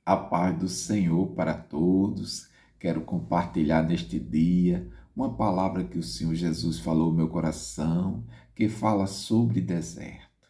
A paz do Senhor para todos. Quero compartilhar neste dia uma palavra que o Senhor Jesus falou no meu coração, que fala sobre deserto.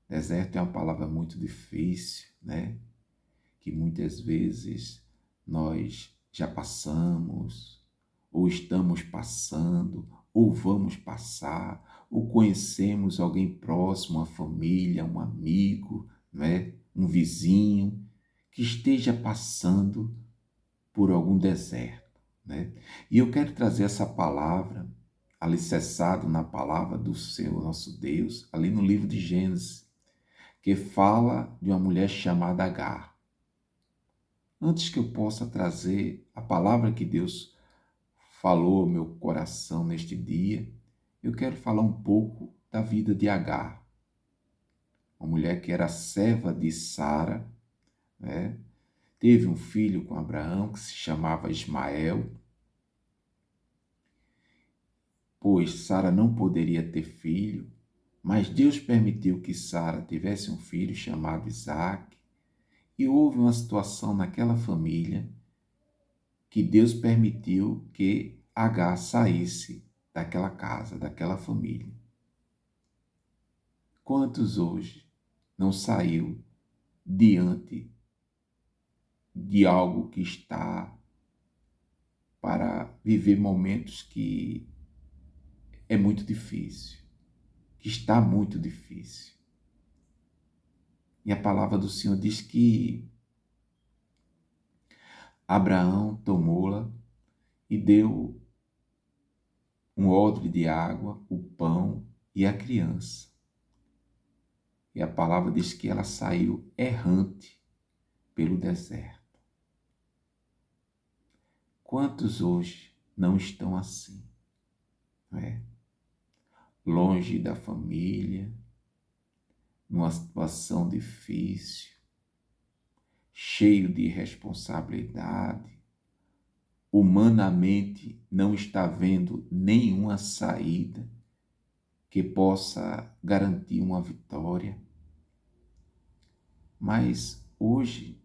Deserto é uma palavra muito difícil, né? Que muitas vezes nós já passamos, ou estamos passando, ou vamos passar, ou conhecemos alguém próximo, uma família, um amigo, né? Um vizinho, que esteja passando por algum deserto, né? E eu quero trazer essa palavra, alicerçado na palavra do Senhor nosso Deus, ali no livro de Gênesis, que fala de uma mulher chamada Agar. Antes que eu possa trazer a palavra que Deus falou ao meu coração neste dia, eu quero falar um pouco da vida de Agar, uma mulher que era serva de Sara, né? Teve um filho com Abraão que se chamava Ismael, pois Sara não poderia ter filho, mas Deus permitiu que Sara tivesse um filho chamado Isaque, e houve uma situação naquela família que Deus permitiu que Agar saísse daquela casa, daquela família. Quantos hoje não saiu diante de algo que está para viver momentos que é muito difícil, que está muito difícil. E a palavra do Senhor diz que Abraão tomou-la e deu um odre de água, o pão e a criança. E a palavra diz que ela saiu errante pelo deserto. Quantos hoje não estão assim, não é? Longe da família, numa situação difícil, cheio de responsabilidade, humanamente não está vendo nenhuma saída que possa garantir uma vitória. Mas hoje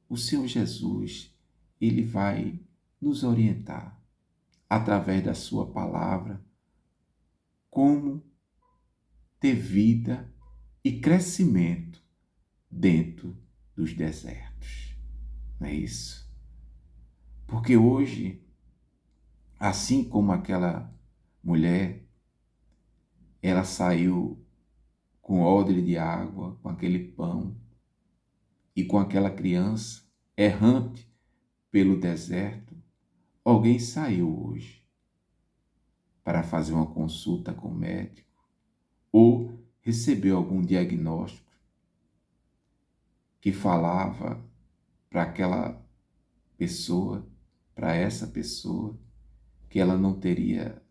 o Senhor Jesus, ele vai nos orientar através da sua palavra como ter vida e crescimento dentro dos desertos. Não é isso? Porque hoje, assim como aquela mulher, ela saiu com odre de água, com aquele pão e com aquela criança errante pelo deserto, alguém saiu hoje para fazer uma consulta com o médico ou recebeu algum diagnóstico que falava para aquela pessoa, para essa pessoa, que ela não teria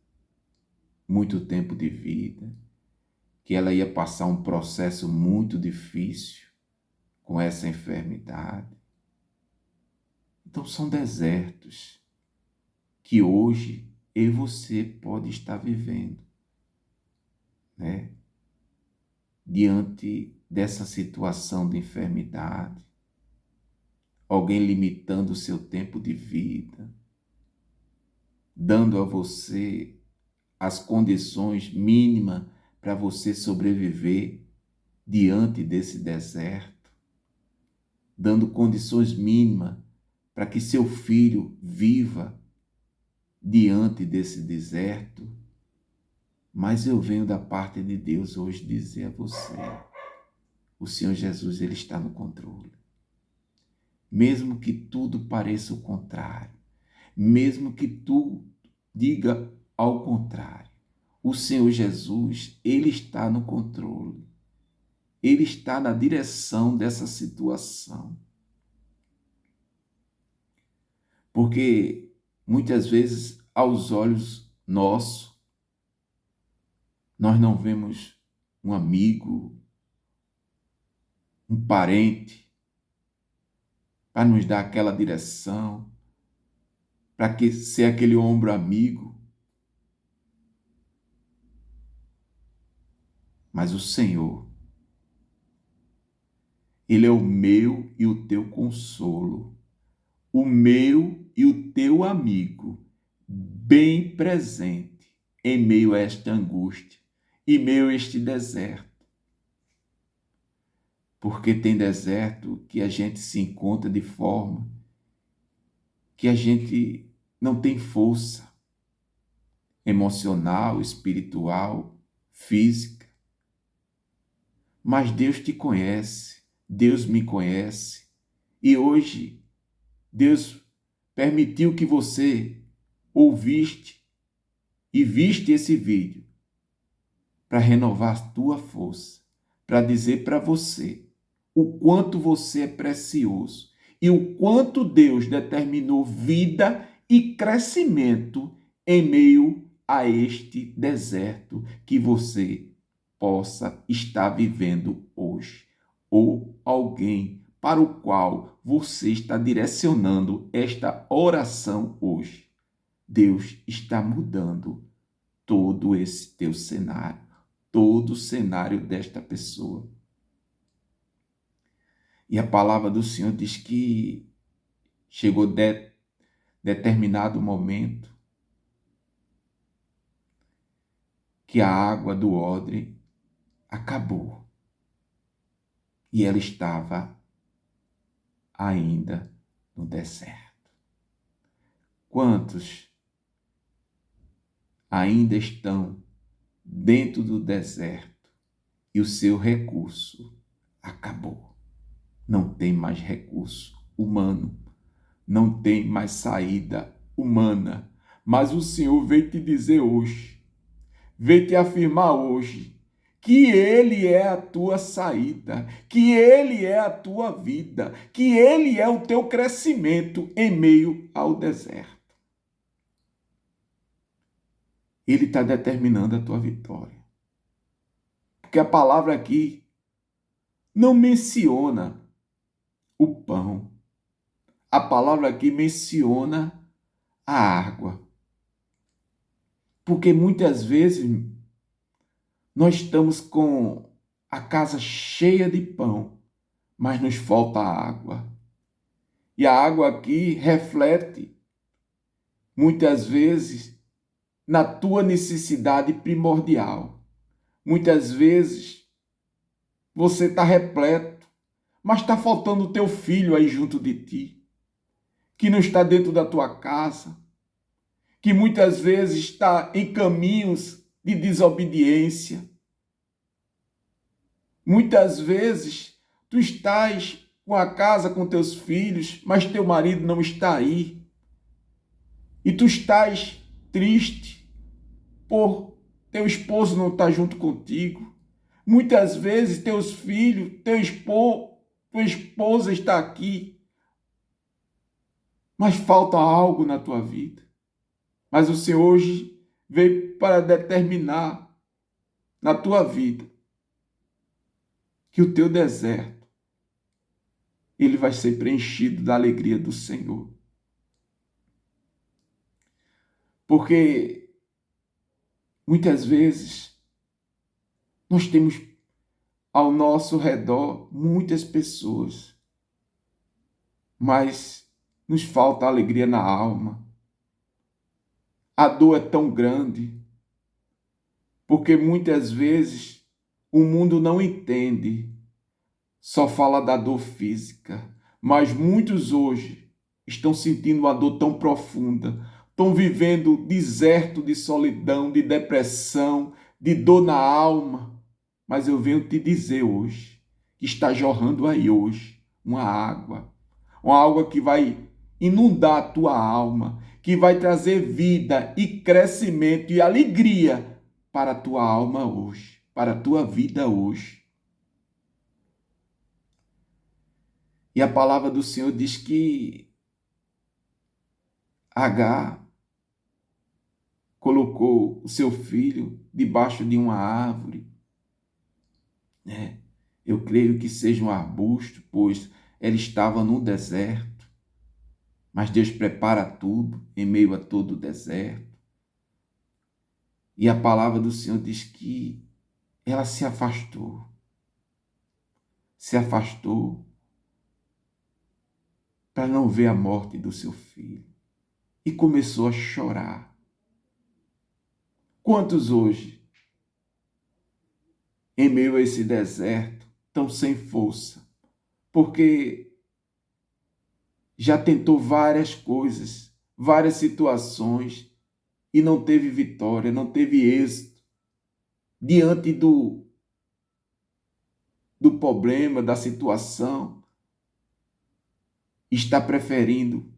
muito tempo de vida, que ela ia passar um processo muito difícil com essa enfermidade. Então são desertos que hoje eu e você pode estar vivendo, né? Diante dessa situação de enfermidade, alguém limitando o seu tempo de vida, dando a você as condições mínimas para você sobreviver diante desse deserto, dando condições mínimas para que seu filho viva diante desse deserto. Mas eu venho da parte de Deus hoje dizer a você, o Senhor Jesus, ele está no controle. Mesmo que tudo pareça o contrário, mesmo que tu diga ao contrário, o Senhor Jesus, ele está no controle. Ele está na direção dessa situação. Porque muitas vezes, aos olhos nossos, nós não vemos um amigo, um parente, para nos dar aquela direção, para que ser aquele ombro amigo. Mas o Senhor, Ele é o meu e o teu consolo, o meu e o teu amigo, bem presente em meio a esta angústia, em meio a este deserto. Porque tem deserto que a gente se encontra de forma que a gente não tem força emocional, espiritual, física. Mas Deus te conhece, Deus me conhece. E hoje, Deus permitiu que você ouviste e viste esse vídeo para renovar a tua força, para dizer para você o quanto você é precioso e o quanto Deus determinou vida e crescimento em meio a este deserto que você possa estar vivendo hoje, ou alguém para o qual você está direcionando esta oração hoje. Deus está mudando todo esse teu cenário, todo o cenário desta pessoa. E a palavra do Senhor diz que chegou determinado momento que a água do odre acabou. E ela estava ainda no deserto. Quantos ainda estão dentro do deserto e o seu recurso acabou? Não tem mais recurso humano, não tem mais saída humana. Mas o Senhor veio te dizer hoje, veio te afirmar hoje, que Ele é a tua saída, que Ele é a tua vida, que Ele é o teu crescimento em meio ao deserto. Ele está determinando a tua vitória. Porque a palavra aqui não menciona o pão. A palavra aqui menciona a água. Porque muitas vezes nós estamos com a casa cheia de pão, mas nos falta água. E a água aqui reflete, muitas vezes, na tua necessidade primordial. Muitas vezes você está repleto, mas está faltando o teu filho aí junto de ti, que não está dentro da tua casa, que muitas vezes está em caminhos de desobediência. Muitas vezes tu estás com a casa, com teus filhos, mas teu marido não está aí. E tu estás triste por teu esposo não estar junto contigo. Muitas vezes teus filhos, tua esposa está aqui, mas falta algo na tua vida. Mas o Senhor hoje veio para determinar na tua vida que o teu deserto, ele vai ser preenchido da alegria do Senhor. Porque muitas vezes nós temos ao nosso redor muitas pessoas, mas nos falta alegria na alma. A dor é tão grande, porque muitas vezes o mundo não entende, só fala da dor física, mas muitos hoje estão sentindo uma dor tão profunda, estão vivendo deserto de solidão, de depressão, de dor na alma. Mas eu venho te dizer hoje, que está jorrando aí hoje, uma água que vai inundar a tua alma, que vai trazer vida e crescimento e alegria para a tua alma hoje, para a tua vida hoje. E a palavra do Senhor diz que Agar colocou o seu filho debaixo de uma árvore. Eu creio que seja um arbusto, pois ela estava no deserto. Mas Deus prepara tudo em meio a todo o deserto. E a palavra do Senhor diz que ela se afastou. se afastou para não ver a morte do seu filho e começou a chorar. Quantos hoje, em meio a esse deserto, estão sem força, porque já tentou várias coisas, várias situações e não teve vitória, não teve êxito diante do problema, da situação, está preferindo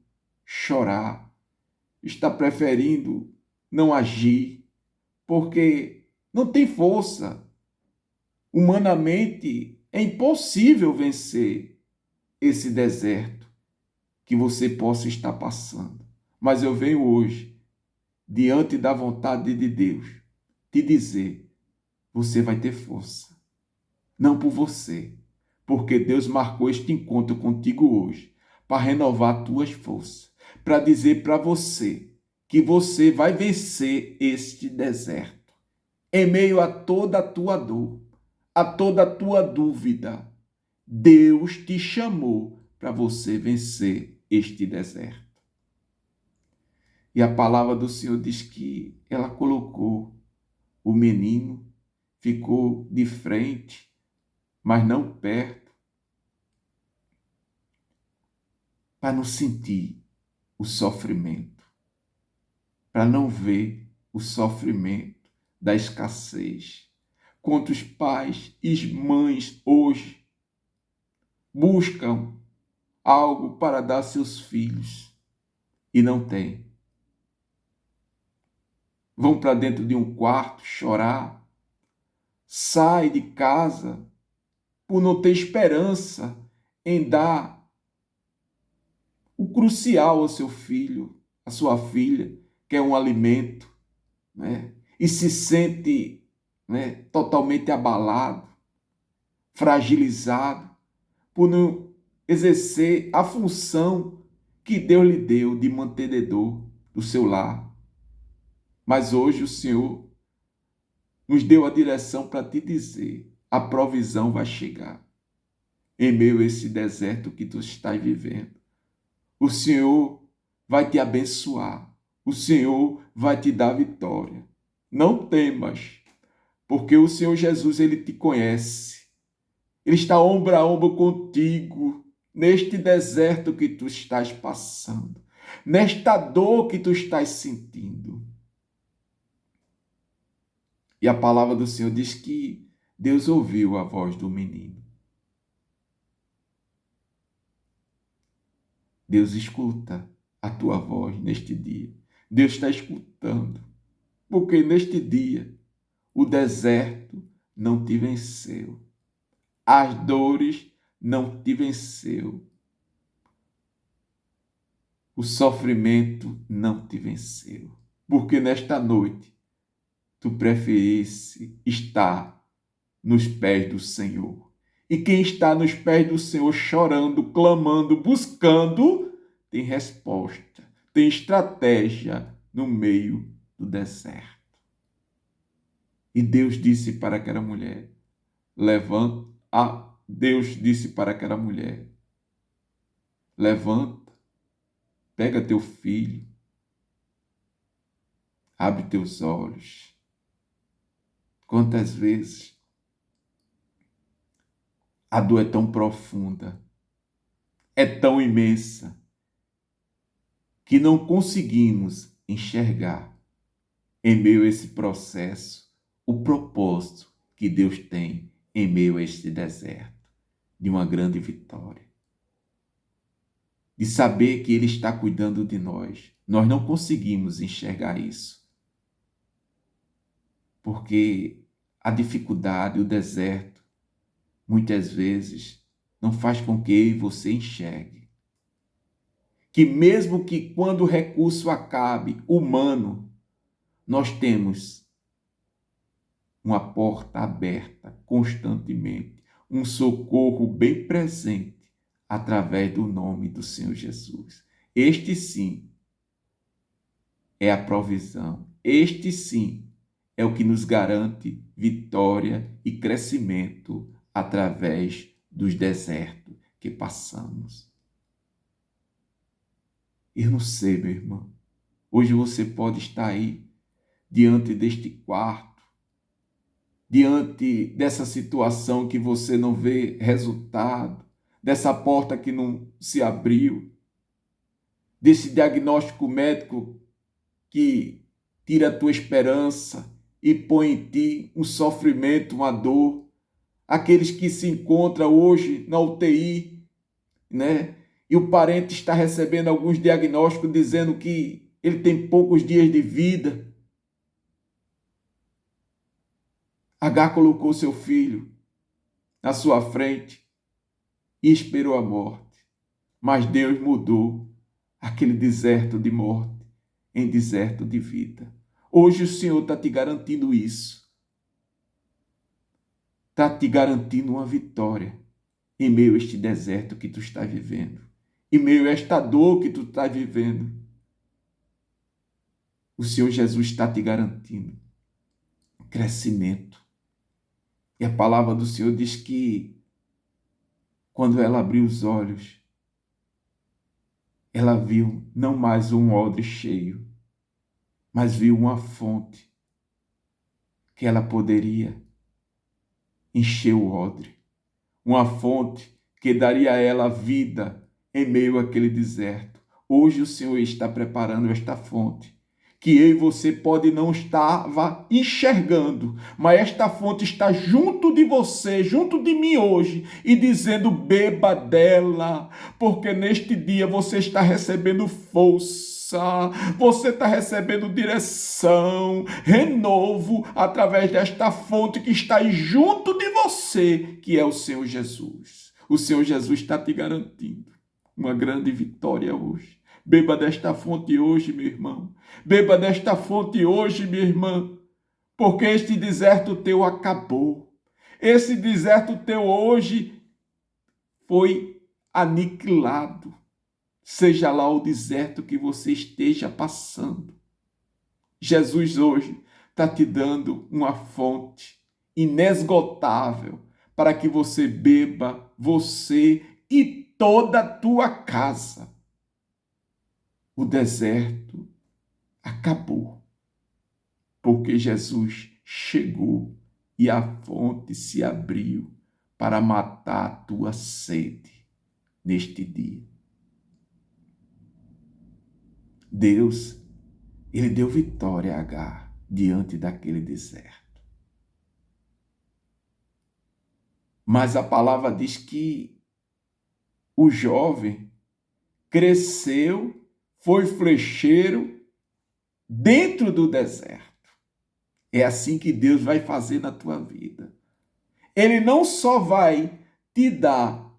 chorar, está preferindo não agir, porque não tem força. Humanamente, é impossível vencer esse deserto que você possa estar passando. Mas eu venho hoje, diante da vontade de Deus, te dizer: você vai ter força. Não por você, porque Deus marcou este encontro contigo hoje para renovar tuas forças, para dizer para você que você vai vencer este deserto. Em meio a toda a tua dor, a toda a tua dúvida, Deus te chamou para você vencer este deserto. E a palavra do Senhor diz que ela colocou o menino, ficou de frente, mas não perto, para não sentir o sofrimento, para não ver o sofrimento da escassez. Quantos pais e mães hoje buscam algo para dar a seus filhos e não têm? Vão para dentro de um quarto chorar, sai de casa por não ter esperança em dar o crucial ao seu filho, à sua filha, que é um alimento, né? E se sente, né, totalmente abalado, fragilizado, por não exercer a função que Deus lhe deu de mantenedor do seu lar. Mas hoje o Senhor nos deu a direção para te dizer: a provisão vai chegar em meio a esse deserto que tu estás vivendo. O Senhor vai te abençoar. O Senhor vai te dar vitória. Não temas, porque o Senhor Jesus, ele te conhece. Ele está ombro a ombro contigo neste deserto que tu estás passando, nesta dor que tu estás sentindo. E a palavra do Senhor diz que Deus ouviu a voz do menino. Deus escuta a tua voz neste dia. Deus está escutando, porque neste dia o deserto não te venceu. As dores não te venceu. O sofrimento não te venceu. Porque nesta noite tu preferisse estar nos pés do Senhor. E quem está nos pés do Senhor chorando, clamando, buscando, tem resposta, tem estratégia no meio do deserto. E Deus disse para aquela mulher: levanta. Deus disse para aquela mulher: levanta, pega teu filho, abre teus olhos. Quantas vezes a dor é tão profunda, é tão imensa, que não conseguimos enxergar em meio a esse processo o propósito que Deus tem em meio a este deserto, de uma grande vitória. De saber que Ele está cuidando de nós. Nós não conseguimos enxergar isso. Porque a dificuldade, o deserto, muitas vezes não faz com que eu e você enxergue que mesmo que quando o recurso acabe, humano, nós temos uma porta aberta constantemente, um socorro bem presente através do nome do Senhor Jesus. Este sim é a provisão. Este sim é o que nos garante vitória e crescimento através dos desertos que passamos. Eu não sei, meu irmão. Hoje você pode estar aí, diante deste quarto, diante dessa situação que você não vê resultado, dessa porta que não se abriu, desse diagnóstico médico que tira a tua esperança e põe em ti um sofrimento, uma dor. Aqueles que se encontram hoje na UTI, né? E o parente está recebendo alguns diagnósticos dizendo que ele tem poucos dias de vida. Agar colocou seu filho na sua frente e esperou a morte. Mas Deus mudou aquele deserto de morte em deserto de vida. Hoje o Senhor está te garantindo isso. Está te garantindo uma vitória em meio a este deserto que tu está vivendo. Em meio a esta dor que tu está vivendo. O Senhor Jesus está te garantindo crescimento. E a palavra do Senhor diz que quando ela abriu os olhos, ela viu não mais um odre cheio, mas viu uma fonte que ela poderia encher o odre. Uma fonte que daria a ela vida em meio àquele deserto. Hoje o Senhor está preparando esta fonte, que eu e você pode não estava enxergando, mas esta fonte está junto de você, junto de mim hoje, e dizendo: beba dela, porque neste dia você está recebendo força. Você está recebendo direção, renovo, através desta fonte que está aí junto de você, que é o Senhor Jesus. O Senhor Jesus está te garantindo uma grande vitória hoje. Beba desta fonte hoje, meu irmão. Beba desta fonte hoje, minha irmã, porque este deserto teu acabou. Esse deserto teu hoje foi aniquilado. Seja lá o deserto que você esteja passando. Jesus hoje está te dando uma fonte inesgotável para que você beba, você e toda a tua casa. O deserto acabou, porque Jesus chegou e a fonte se abriu para matar a tua sede neste dia. Deus, ele deu vitória a Agar diante daquele deserto. Mas a palavra diz que o jovem cresceu, foi flecheiro dentro do deserto. É assim que Deus vai fazer na tua vida. Ele não só vai te dar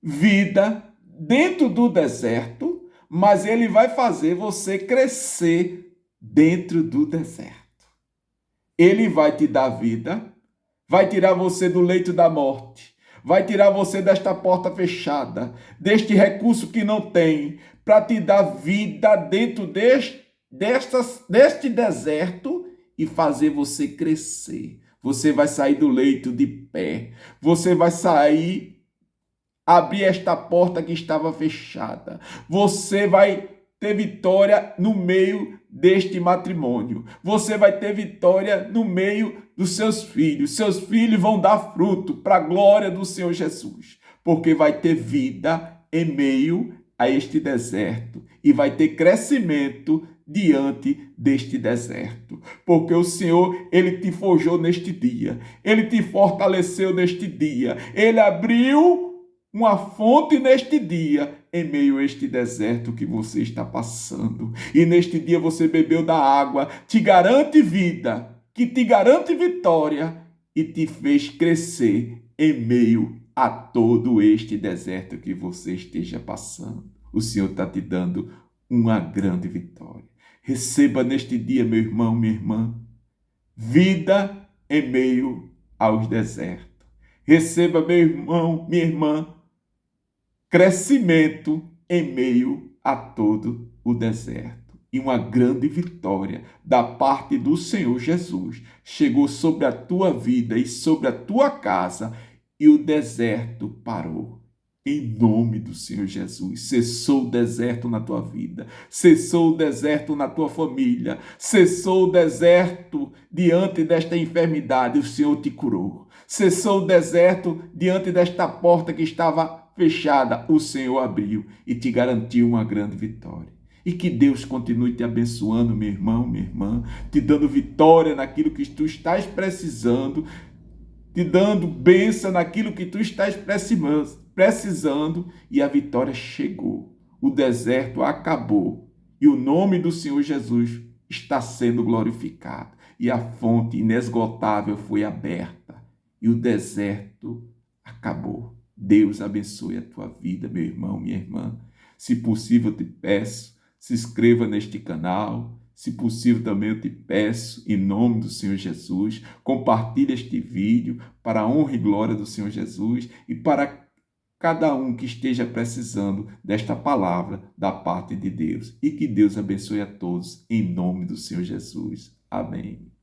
vida dentro do deserto, mas ele vai fazer você crescer dentro do deserto. Ele vai te dar vida, vai tirar você do leito da morte, vai tirar você desta porta fechada, deste recurso que não tem, para te dar vida dentro deste deserto e fazer você crescer. Você vai sair do leito de pé, você vai sair, abrir esta porta que estava fechada. Você vai ter vitória no meio deste matrimônio. Você vai ter vitória no meio dos seus filhos. Seus filhos vão dar fruto para a glória do Senhor Jesus, porque vai ter vida em meio a este deserto e vai ter crescimento diante deste deserto, porque o Senhor, ele te forjou neste dia, ele te fortaleceu neste dia, ele abriu uma fonte neste dia, em meio a este deserto que você está passando. E neste dia você bebeu da água, te garante vida, que te garante vitória e te fez crescer em meio a todo este deserto que você esteja passando. O Senhor está te dando uma grande vitória. Receba neste dia, meu irmão, minha irmã, vida em meio aos desertos. Receba, meu irmão, minha irmã, crescimento em meio a todo o deserto. E uma grande vitória da parte do Senhor Jesus chegou sobre a tua vida e sobre a tua casa e o deserto parou. Em nome do Senhor Jesus, cessou o deserto na tua vida, cessou o deserto na tua família, cessou o deserto diante desta enfermidade, o Senhor te curou. Cessou o deserto diante desta porta que estava fechada, o Senhor abriu e te garantiu uma grande vitória. E que Deus continue te abençoando, meu irmão, minha irmã, te dando vitória naquilo que tu estás precisando, te dando bênção naquilo que tu estás precisando, e a vitória chegou. O deserto acabou e o nome do Senhor Jesus está sendo glorificado. E a fonte inesgotável foi aberta e o deserto acabou. Deus abençoe a tua vida, meu irmão, minha irmã. Se possível, eu te peço, se inscreva neste canal. Se possível, também eu te peço, em nome do Senhor Jesus, compartilhe este vídeo para a honra e glória do Senhor Jesus e para cada um que esteja precisando desta palavra da parte de Deus. E que Deus abençoe a todos, em nome do Senhor Jesus. Amém.